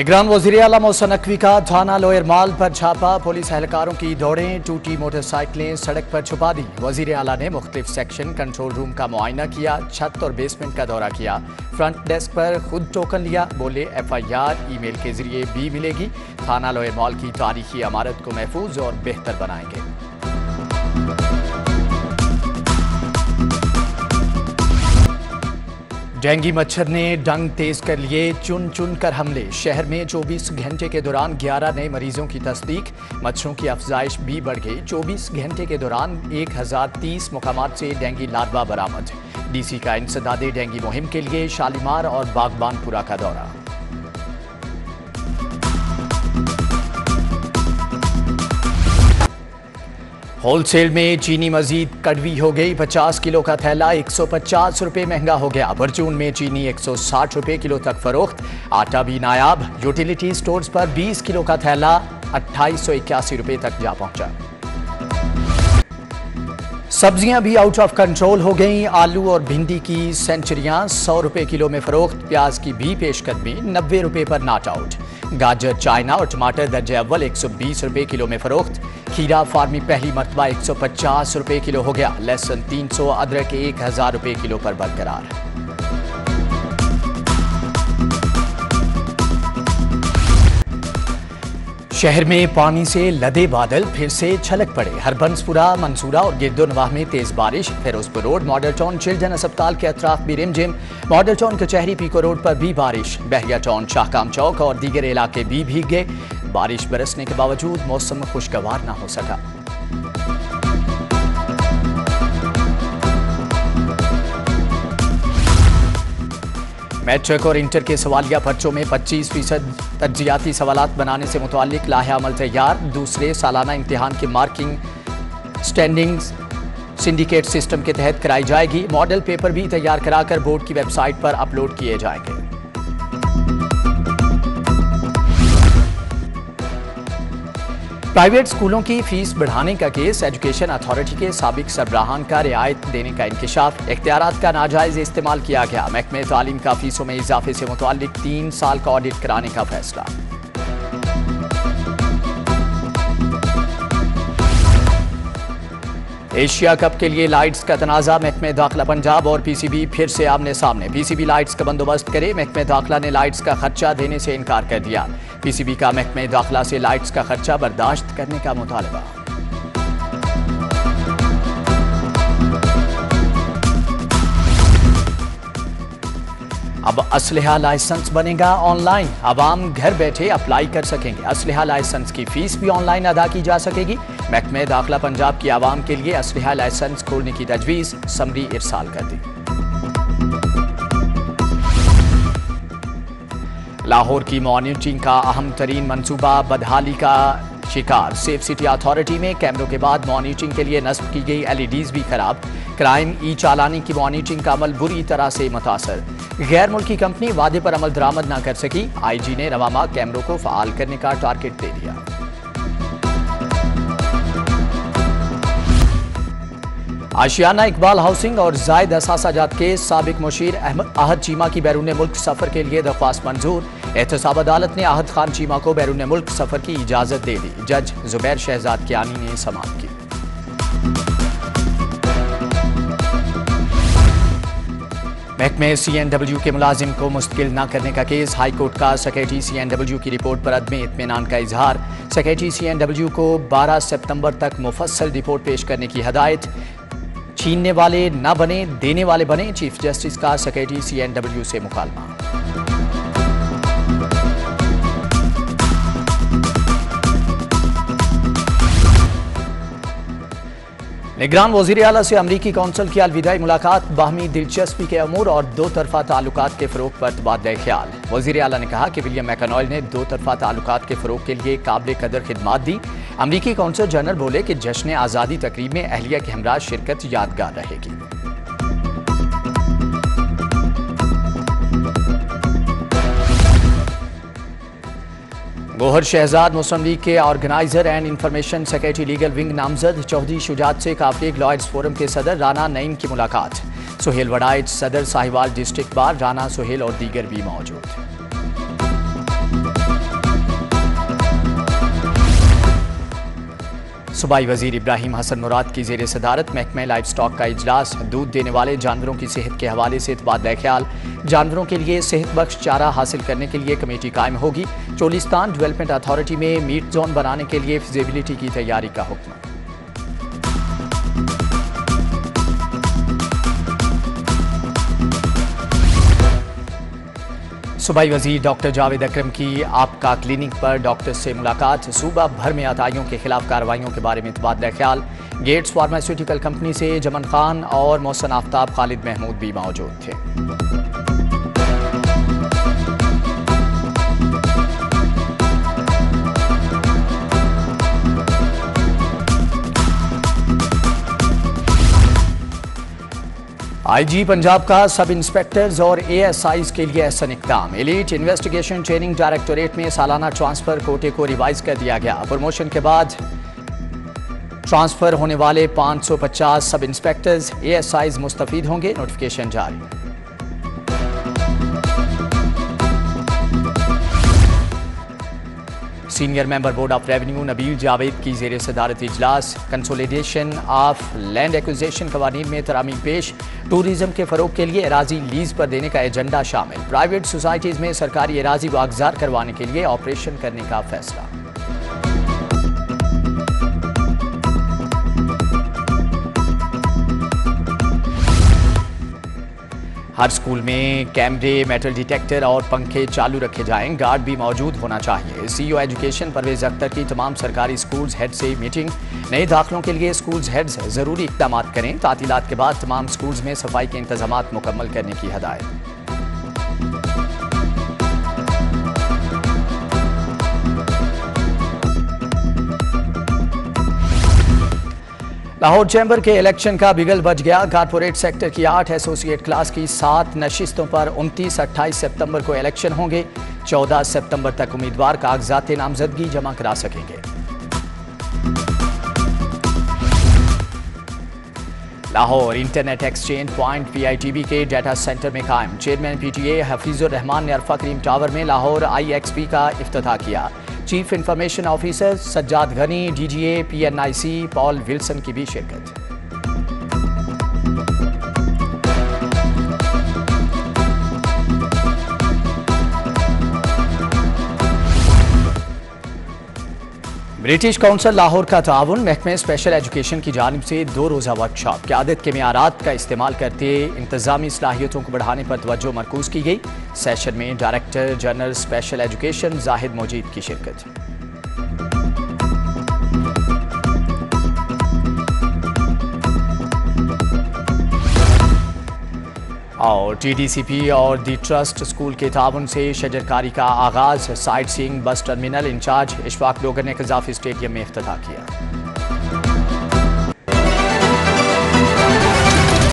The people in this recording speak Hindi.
निगरान वज़ीर-ए-आला मोहसिन नकवी का थाना लोअर माल पर छापा। पुलिस एहलकारों की दौड़ें, टूटी मोटरसाइकिलें सड़क पर छुपा दी। वज़ीर-ए-आला ने मुख्तलिफ सेक्शन कंट्रोल रूम का मुआयना किया, छत और बेसमेंट का दौरा किया। फ्रंट डेस्क पर खुद टोकन लिया। बोले FIR ईमेल के जरिए भी मिलेगी। थाना लोअर माल की तारीखी इमारत को महफूज और बेहतर बनाएंगे। डेंगू मच्छर ने डंग तेज कर लिए, चुन चुन कर हमले। शहर में 24 घंटे के दौरान 11 नए मरीजों की तस्दीक। मच्छरों की अफजाइश भी बढ़ गई। 24 घंटे के दौरान 1030 मुकामात से डेंगू लार्वा बरामद। DC का इंसदादे डेंगू मुहिम के लिए शालीमार और बागबानपुरा का दौरा। होलसेल में चीनी मजीद कड़वी हो गई। 50 किलो का थैला 150 रुपये महंगा हो गया। परचून में चीनी 160 रुपये किलो तक फरोख्त। आटा भी नायाब। यूटिलिटी स्टोर्स पर 20 किलो का थैला 2881 रुपये तक जा पहुंचा। सब्जियां भी आउट ऑफ कंट्रोल हो गईं। आलू और भिंडी की सेंचुरियां 100 रुपये किलो में फरोख्त। प्याज की भी पेशकदमी 90 रुपये पर नॉट आउट। गाजर, चाइना और टमाटर दर्जे अव्वल 120 रुपये किलो में फरोख्त। खीरा फार्मी पहली मरतबा 150 रुपये किलो हो गया। लहसुन 300, अदरक 1000 रुपये किलो पर बरकरार। शहर में पानी से लदे बादल फिर से छलक पड़े। हरबंसपुरा, मंसूरा और गिरदोनवाह में तेज बारिश। Ferozepur road, model town, children अस्पताल के अतराफ भी रिमझिम। मॉडल टाउन कचहरी, पीको रोड पर भी बारिश। बहरिया टाउन, शाहकाम चौक और दीगर इलाके भी भीग गए। बारिश बरसने के बावजूद मौसम खुशगवार न हो सका। मैट्रिक और इंटर के सवालिया पर्चों में 25% तर्जियाती सवालात बनाने से मुताल्लिक लाहे अमल तैयार। दूसरे सालाना इम्तिहान की मार्किंग स्टैंडिंग्स सिंडिकेट सिस्टम के तहत कराई जाएगी। मॉडल पेपर भी तैयार कराकर बोर्ड की वेबसाइट पर अपलोड किए जाएंगे। प्राइवेट स्कूलों की फीस बढ़ाने का केस। एजुकेशन अथॉरिटी के साबिक सरबराहान का रियायत देने का इंकिशाफ। इख्तियारात का नाजायज इस्तेमाल किया गया। महकमे तालीम का फीसों में इजाफे से मुताल्लिक 3 साल का ऑडिट कराने का फैसला। एशिया कप के लिए लाइट्स का तनाज़ा। महकमे दाखिला पंजाब और PCB फिर से आमने सामने। PCB लाइट्स का बंदोबस्त करे। महकमे दाखिला ने लाइट्स का खर्चा देने से इनकार कर दिया। PCB का महकमे दाखिला से लाइट्स का खर्चा बर्दाश्त करने का मुतालबा। अब असलहा लाइसेंस बनेगा ऑनलाइन। आवाम घर बैठे अप्लाई कर सकेंगे। असलहा लाइसेंस की फीस भी ऑनलाइन अदा की जा सकेगी। महकमे दाखिला पंजाब की आवाम के लिए असलहा लाइसेंस खोलने की तजवीज़ समरी इरसाल कर दी। लाहौर की मॉनिटरिंग का अहम तरीन मनसूबा बदहाली का शिकार। सेफ सिटी अथॉरिटी में कैमरों के बाद मॉनिटरिंग के लिए नस्ब की गई LEDs भी खराब। क्राइम चालानी की मॉनिटरिंग का अमल बुरी तरह से मुतासर। गैर मुल्की कंपनी वादे पर अमल दरामद न कर सकी। IG ने रवामा कैमरों को फ़ाल करने का टारगेट दे दिया। आशियाना इकबाल हाउसिंग और जायद असासाजात के साबिक मुशीर आहद चीमा की बैरून मुल्क सफर के लिए दरख्वास्त मंजूर। एहतसाब अदालत ने आहद खान चीमा को बैरून मुल्क सफर की इजाजत दे दी। जज जुबैर शहजाद कियानी ने समाअत की। महकमे CNW के मुलाजिम को मुस्तकिल न करने का केस। हाई कोर्ट का सेक्रेटरी CNW की रिपोर्ट पर अदम इत्मीनान का इजहार। सेक्रेटरी CNW को 12 सितंबर तक मुफस्सल रिपोर्ट पेश करने की हदायत। छीनने वाले न बने, देने वाले बने। चीफ जस्टिस का सेक्रेटरी CNW से मुकालमा। निगरान वज़ीर-ए-आला से अमरीकी कौंसल की अलविदाई मुलाकात। बाहमी दिलचस्पी के अमूर और दो तरफा ताल्लुकात के फ़रोग़ पर तबादला ख्याल। वज़ीर-ए-आला ने कहा कि विलियम मैकनॉयल ने दो तरफा ताल्लुकात के फ़रोग़ के लिए काबिल कदर खिदमात दी। अमरीकी कौंसल जनरल बोले कि जश्न आज़ादी तकरीब में अहलिया के हमरा शिरकत यादगार रहेगी। गोहर शहजाद मुस्लिम लीग के organiser and information secretary legal wing नामजद चौधरी शुजात से काफिक लॉयर्स फोरम के सदर राना नईम की मुलाकात। सुहेल वड़ाइच सदर साहिवाल डिस्ट्रिक्ट बार राना सुहेल और दीगर भी मौजूद। सूबाई वजीर इब्राहिम हसन मुराद की जेर सदारत महकमा लाइफ स्टॉक का इजलास। दूध देने वाले जानवरों की सेहत के हवाले से तबादला ख्याल। जानवरों के लिए सेहत बख्श चारा हासिल करने के लिए कमेटी कायम होगी। चोलिस्तान डेवलपमेंट अथॉरिटी में मीट जोन बनाने के लिए फिजिबिलिटी की तैयारी का हुक्म। सूबाई वजीर डॉक्टर जावेद अकरम की आपका क्लिनिक पर डॉक्टर से मुलाकात। सूबा भर में अताइयों के खिलाफ कार्रवाइयों के बारे में तबादला ख्याल। गेट्स फार्मास्यूटिकल कंपनी से जमन खान और मोहसन आफ्ताब खालिद महमूद भी मौजूद थे। आईजी पंजाब का सब इंस्पेक्टर्स और एएसआईज के लिए एहसन इक़दाम। एलीट इन्वेस्टिगेशन ट्रेनिंग डायरेक्टोरेट में सालाना ट्रांसफर कोटे को रिवाइज कर दिया गया। प्रमोशन के बाद ट्रांसफर होने वाले 550 सब इंस्पेक्टर्स एएसआईज मुस्तफीद होंगे। नोटिफिकेशन जारी। Senior member board of revenue Nabeel Javed की जेर सदारत इजलास। कंसोलिडेशन ऑफ लैंड एक्विजिशन कवानीन में तरामीम पेश। टूरिज्म के फरोग के लिए एराजी लीज पर देने का एजेंडा शामिल। प्राइवेट सोसाइटीज में सरकारी एराजी वागजार करवाने के लिए ऑपरेशन करने का फैसला। हर स्कूल में कैमरे, मेटल डिटेक्टर और पंखे चालू रखे जाएं। गार्ड भी मौजूद होना चाहिए। सीईओ एजुकेशन परवेज अख्तर की तमाम सरकारी स्कूल्स हेड से मीटिंग। नए दाखिलों के लिए स्कूल्स हेड्स जरूरी इक़दाम करें। तातीलात के बाद तमाम स्कूल्स में सफाई के इंतजामात मुकम्मल करने की हदायत। लाहौर चैम्बर के इलेक्शन का बिगल बज गया। कारपोरेट सेक्टर की 8 एसोसिएट क्लास की 7 नशिस्तों पर 29-28 सितंबर को इलेक्शन होंगे। 14 सितंबर तक उम्मीदवार कागजात नामजदगी जमा करा सकेंगे। लाहौर इंटरनेट एक्सचेंज पॉइंट पीआईटीबी के डाटा सेंटर में कायम। चेयरमैन पीटीए हफीजुर रहमान ने अरफा करीम टावर में लाहौर आईएक्सपी का इफ्तिताह किया। Chief information officer Sajjad Ghani, DGA PNIC Paul Wilson की भी शिरकत। ब्रिटिश काउंसिल लाहौर का ताउन महकमे स्पेशल एजुकेशन की जानिब से 2 रोज़ा वर्कशॉप। क़यादत के मेआरात का इस्तेमाल करते इंतजामी सलाहियतों को बढ़ाने पर तवज्जो मरकूज की गई। सेशन में director general special education Zahid Majeed की शिरकत। और टीडीसीपी और दी ट्रस्ट स्कूल के ताउन से शजरकारी का आगाज। Sightseeing bus terminal incharge Ishfaq Dogar ने कज़ाफ़ी स्टेडियम में इफ्तिताह किया।